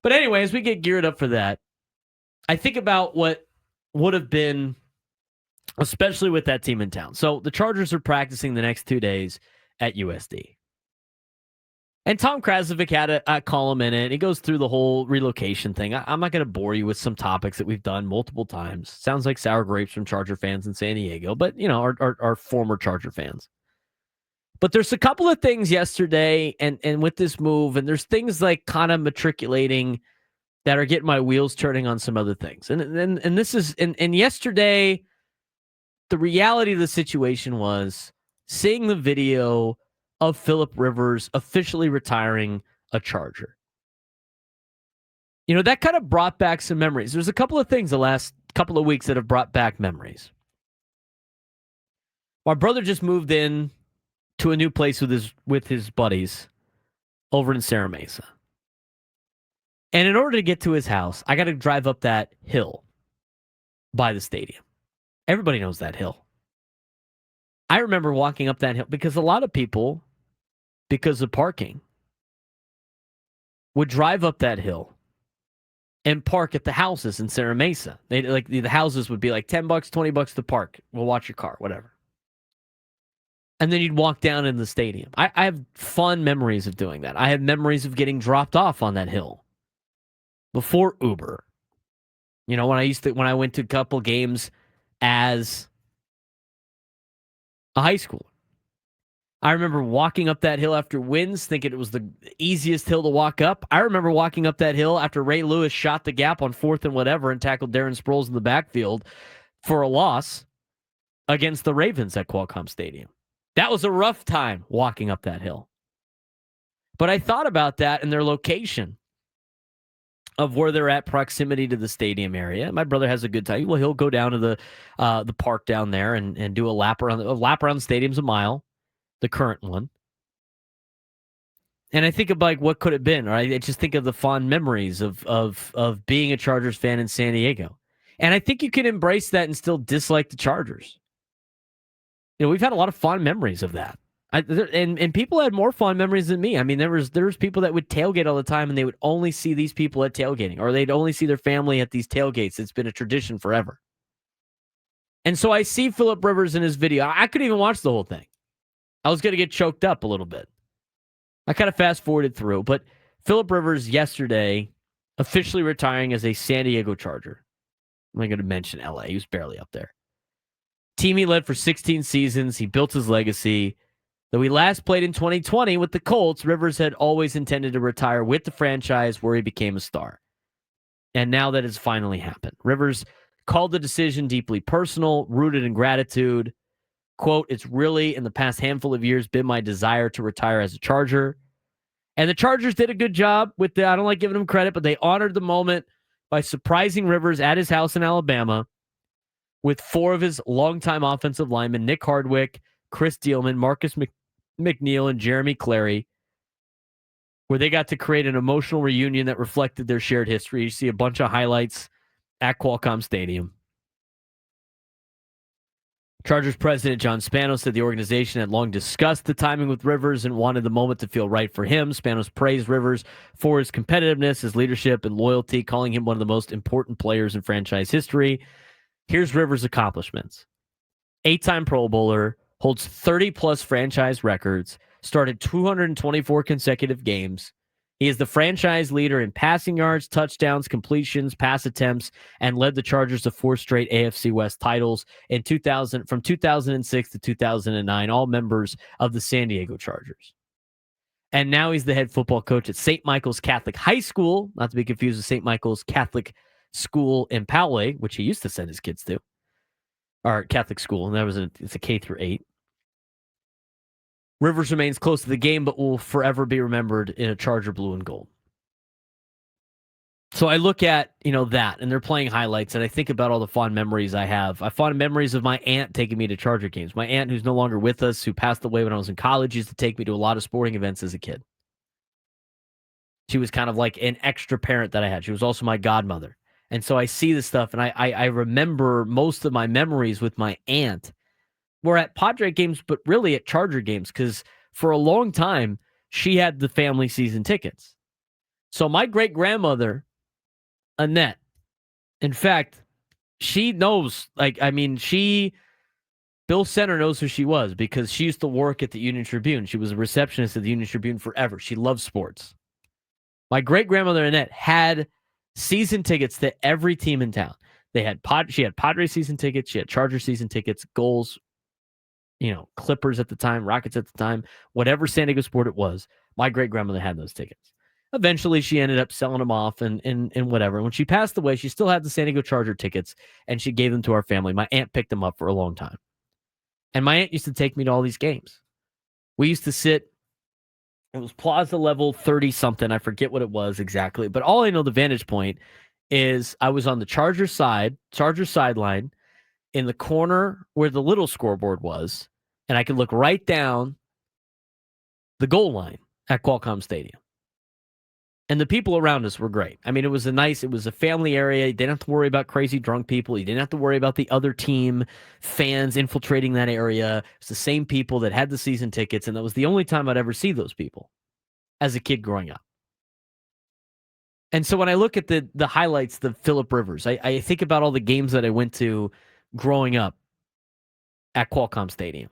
But anyway, as we get geared up for that, I think about what would have been, especially with that team in town. So the Chargers are practicing the next 2 days at USD. And Tom Krasovic had a column in it. He goes through the whole relocation thing. I'm not going to bore you with some topics that we've done multiple times. Sounds like sour grapes from Charger fans in San Diego, but, our former Charger fans. But there's a couple of things yesterday and with this move, and there's things like kind of matriculating that are getting my wheels turning on some other things. And this is, and yesterday, the reality of the situation was seeing the video of Phillip Rivers officially retiring a Charger. That kind of brought back some memories. There's a couple of things the last couple of weeks that have brought back memories. My brother just moved in to a new place with his buddies over in Serra Mesa. And in order to get to his house, I got to drive up that hill by the stadium. Everybody knows that hill. I remember walking up that hill because a lot of people, because of parking, would drive up that hill and park at the houses in Serra Mesa. The houses would be like $10, $20 to park. We'll watch your car, whatever. And then you'd walk down in the stadium. I have fun memories of doing that. I have memories of getting dropped off on that hill before Uber. When I went to a couple games as a high schooler. I remember walking up that hill after wins, thinking it was the easiest hill to walk up. I remember walking up that hill after Ray Lewis shot the gap on 4th and whatever and tackled Darren Sproles in the backfield for a loss against the Ravens at Qualcomm Stadium. That was a rough time walking up that hill. But I thought about that and their location of where they're at, proximity to the stadium area. My brother has a good time. Well, he'll go down to the park down there and do a lap around. A lap around the stadium's a mile, the current one. And I think of what could have been, right? I just think of the fond memories of being a Chargers fan in San Diego. And I think you can embrace that and still dislike the Chargers. We've had a lot of fond memories of that. And people had more fond memories than me. I mean, there was people that would tailgate all the time, and they would only see these people at tailgating, or they'd only see their family at these tailgates. It's been a tradition forever. And so I see Phillip Rivers in his video. I couldn't even watch the whole thing. I was going to get choked up a little bit. I kind of fast-forwarded through. But Phillip Rivers yesterday officially retiring as a San Diego Charger. I'm not going to mention L.A. He was barely up there. Team he led for 16 seasons. He built his legacy. Though he last played in 2020 with the Colts, Rivers had always intended to retire with the franchise where he became a star. And now that has finally happened. Rivers called the decision deeply personal, rooted in gratitude. Quote, "It's really, in the past handful of years, been my desire to retire as a Charger." And the Chargers did a good job with I don't like giving them credit, but they honored the moment by surprising Rivers at his house in Alabama with 4 of his longtime offensive linemen, Nick Hardwick, Chris Dielman, Marcus McNeil, and Jeremy Clary, where they got to create an emotional reunion that reflected their shared history. You see a bunch of highlights at Qualcomm Stadium. Chargers president John Spanos said the organization had long discussed the timing with Rivers and wanted the moment to feel right for him. Spanos praised Rivers for his competitiveness, his leadership, and loyalty, calling him one of the most important players in franchise history. Here's Rivers' accomplishments. 8-time Pro Bowler, holds 30-plus franchise records, started 224 consecutive games. He is the franchise leader in passing yards, touchdowns, completions, pass attempts, and led the Chargers to 4 straight AFC West titles from 2006 to 2009, all members of the San Diego Chargers. And now he's the head football coach at St. Michael's Catholic High School, not to be confused with St. Michael's Catholic School in Poway, which he used to send his kids to, or Catholic school, and it's a K through 8. Rivers remains close to the game, but will forever be remembered in a Charger blue and gold. So I look at, that, and they're playing highlights, and I think about all the fond memories I have. I fond memories of my aunt taking me to Charger games. My aunt, who's no longer with us, who passed away when I was in college, used to take me to a lot of sporting events as a kid. She was kind of like an extra parent that I had. She was also my godmother. And so I see this stuff, and I remember most of my memories with my aunt were at Padre games, but really at Charger games, because for a long time, she had the family season tickets. So my great grandmother, Annette, in fact, she knows, Bill Center knows who she was because she used to work at the Union Tribune. She was a receptionist at the Union Tribune forever. She loved sports. My great grandmother Annette had season tickets to every team in town. She had Padres season tickets, she had Charger season tickets, Goals, Clippers at the time, Rockets at the time, whatever San Diego sport it was. My great grandmother had those tickets. Eventually, she ended up selling them off and whatever. When she passed away, she still had the San Diego Charger tickets, and she gave them to our family. My aunt picked them up for a long time. And my aunt used to take me to all these games. We used to sit, it was Plaza level 30 something. I forget what it was exactly. But all I know, the vantage point is I was on the Charger sideline in the corner where the little scoreboard was. And I could look right down the goal line at Qualcomm Stadium. And the people around us were great. I mean, it was a family area. You didn't have to worry about crazy drunk people. You didn't have to worry about the other team fans infiltrating that area. It's the same people that had the season tickets, and that was the only time I'd ever see those people as a kid growing up. And so when I look at the highlights, the Phillip Rivers, I think about all the games that I went to growing up at Qualcomm Stadium.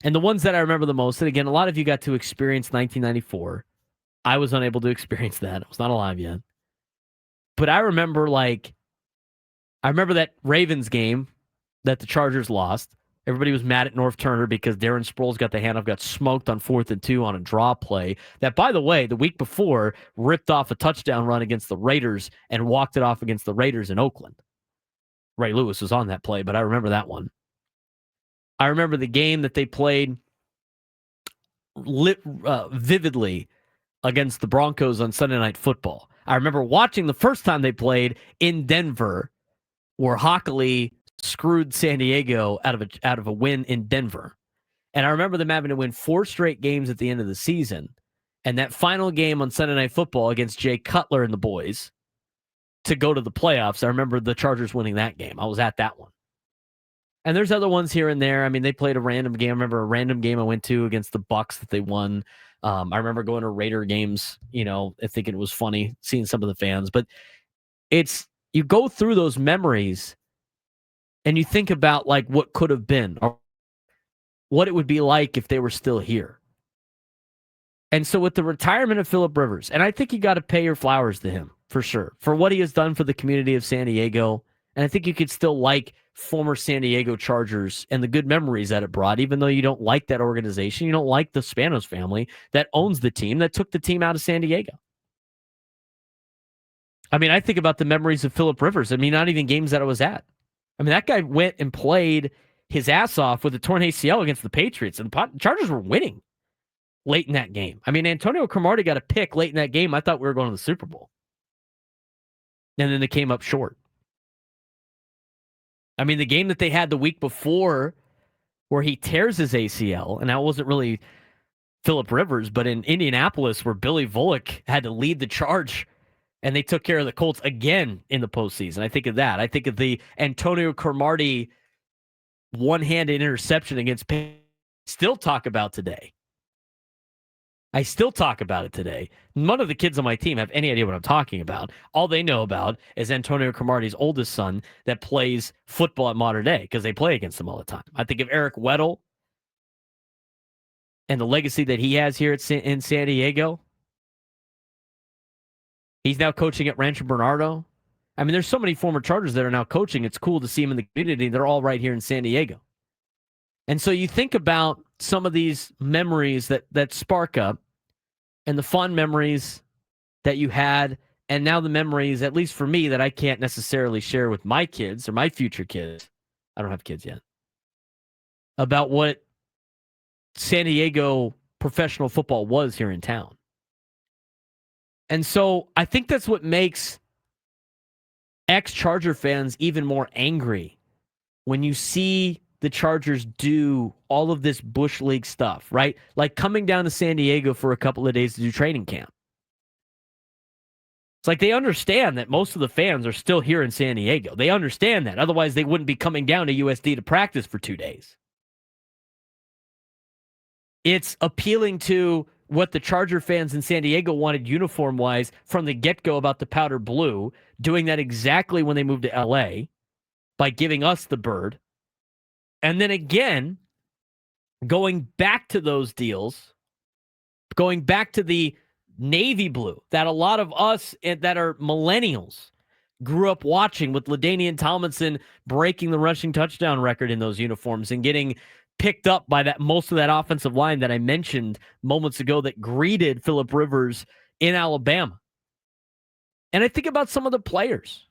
And the ones that I remember the most, and again, a lot of you got to experience 1994. I was unable to experience that. I was not alive yet. But I remember that Ravens game that the Chargers lost. Everybody was mad at North Turner because Darren Sproles got the handoff, got smoked on 4th and 2 on a draw play. That, by the way, the week before ripped off a touchdown run against the Raiders and walked it off against the Raiders in Oakland. Ray Lewis was on that play, but I remember that one. I remember the game that they played vividly against the Broncos on Sunday Night Football. I remember watching the first time they played in Denver, where Hockley screwed San Diego out of a win in Denver. And I remember them having to win 4 straight games at the end of the season. And that final game on Sunday Night Football against Jay Cutler and the boys to go to the playoffs, I remember the Chargers winning that game. I was at that one. And there's other ones here and there. I mean, they played a random game. I remember a random game I went to against the Bucks that they won. I remember going to Raider games, I think it was funny seeing some of the fans. But you go through those memories and you think about like what could have been or what it would be like if they were still here. And so with the retirement of Phillip Rivers, and I think you got to pay your flowers to him for sure, for what he has done for the community of San Diego. And I think you could still like former San Diego Chargers and the good memories that it brought, even though you don't like that organization. You don't like the Spanos family that owns the team, that took the team out of San Diego. I mean, I think about the memories of Phillip Rivers. I mean, not even games that I was at. I mean, that guy went and played his ass off with a torn ACL against the Patriots, and the Chargers were winning late in that game. I mean, Antonio Cromartie got a pick late in that game. I thought we were going to the Super Bowl. And then they came up short. I mean, the game that they had the week before where he tears his ACL, and that wasn't really Phillip Rivers, but in Indianapolis where Billy Volek had to lead the charge and they took care of the Colts again in the postseason. I think of that. I think of the Antonio Cromartie one-handed interception against Payne. Still talk about today. I still talk about it today. None of the kids on my team have any idea what I'm talking about. All they know about is Antonio Cromartie's oldest son that plays football at Modern Day because they play against him all the time. I think of Eric Weddle and the legacy that he has here in San Diego. He's now coaching at Rancho Bernardo. I mean, there's so many former Chargers that are now coaching. It's cool to see them in the community. They're all right here in San Diego. And so you think about some of these memories that spark up and the fun memories that you had, and now the memories, at least for me, that I can't necessarily share with my kids or my future kids. I don't have kids yet. About what San Diego professional football was here in town. And so I think that's what makes ex-Charger fans even more angry when you see the Chargers do all of this Bush League stuff, right? Like coming down to San Diego for a couple of days to do training camp. It's like they understand that most of the fans are still here in San Diego. They understand that. Otherwise, they wouldn't be coming down to USD to practice for 2 days. It's appealing to what the Charger fans in San Diego wanted uniform-wise from the get-go about the powder blue, doing that exactly when they moved to LA by giving us the bird. And then again, going back to those deals, going back to the navy blue that a lot of us that are millennials grew up watching, with LaDainian Tomlinson breaking the rushing touchdown record in those uniforms and getting picked up by that most of that offensive line that I mentioned moments ago that greeted Phillip Rivers in Alabama. And I think about some of the players.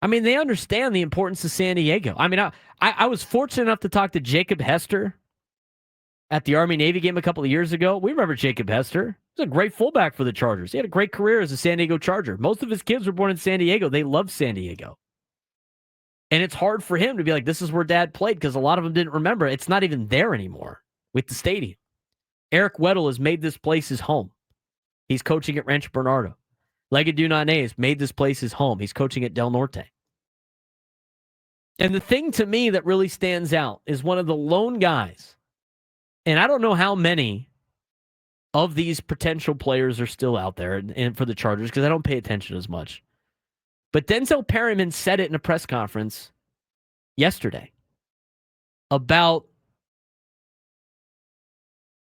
I mean, they understand the importance of San Diego. I mean, I was fortunate enough to talk to Jacob Hester at the Army-Navy game a couple of years ago. We remember Jacob Hester. He was a great fullback for the Chargers. He had a great career as a San Diego Charger. Most of his kids were born in San Diego. They love San Diego. And it's hard for him to be like, this is where dad played, because a lot of them didn't remember. It's not even there anymore with the stadium. Eric Weddle has made this place his home. He's coaching at Rancho Bernardo. Leggett Nane has made this place his home. He's coaching at Del Norte. And the thing to me that really stands out is one of the lone guys, and I don't know how many of these potential players are still out there and for the Chargers, because I don't pay attention as much. But Denzel Perryman said it in a press conference yesterday about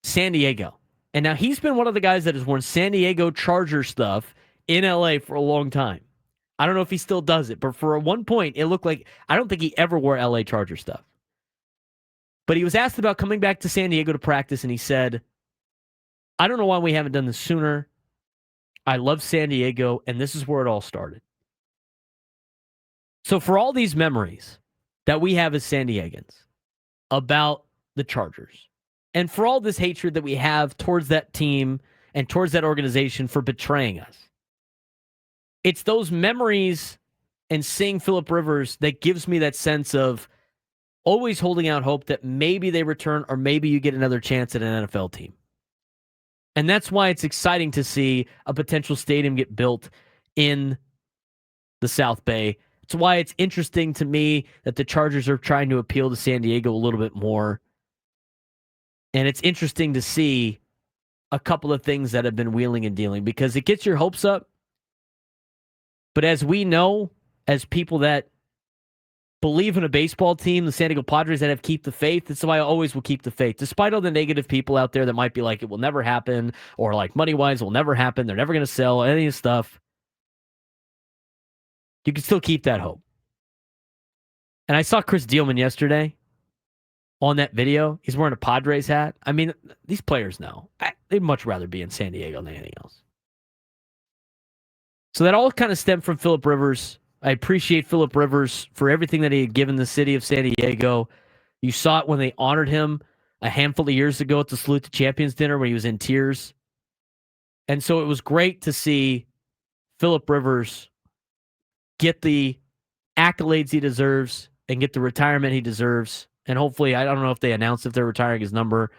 San Diego. And now he's been one of the guys that has worn San Diego Charger stuff in LA for a long time. I don't know if he still does it, but for one point, it looked like, I don't think he ever wore LA Charger stuff. But he was asked about coming back to San Diego to practice, and he said, I don't know why we haven't done this sooner. I love San Diego, and this is where it all started. So for all these memories that we have as San Diegans about the Chargers, and for all this hatred that we have towards that team and towards that organization for betraying us, it's those memories and seeing Phillip Rivers that gives me that sense of always holding out hope that maybe they return, or maybe you get another chance at an NFL team. And that's why it's exciting to see a potential stadium get built in the South Bay. It's why it's interesting to me that the Chargers are trying to appeal to San Diego a little bit more. And it's interesting to see a couple of things that have been wheeling and dealing, because it gets your hopes up. But as we know, as people that believe in a baseball team, the San Diego Padres that have keep the faith, that's why I always will keep the faith. Despite all the negative people out there that might be like, it will never happen, or like money-wise, it will never happen, they're never going to sell, any of this stuff, you can still keep that hope. And I saw Chris Dealman yesterday on that video. He's wearing a Padres hat. I mean, these players know. They'd much rather be in San Diego than anything else. So that all kind of stemmed from Phillip Rivers. I appreciate Phillip Rivers for everything that he had given the city of San Diego. You saw it when they honored him a handful of years ago at the Salute to Champions dinner when he was in tears. And so it was great to see Phillip Rivers get the accolades he deserves and get the retirement he deserves. And hopefully, I don't know if they announced if they're retiring his number,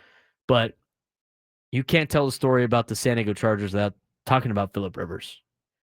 but you can't tell the story about the San Diego Chargers without talking about Phillip Rivers.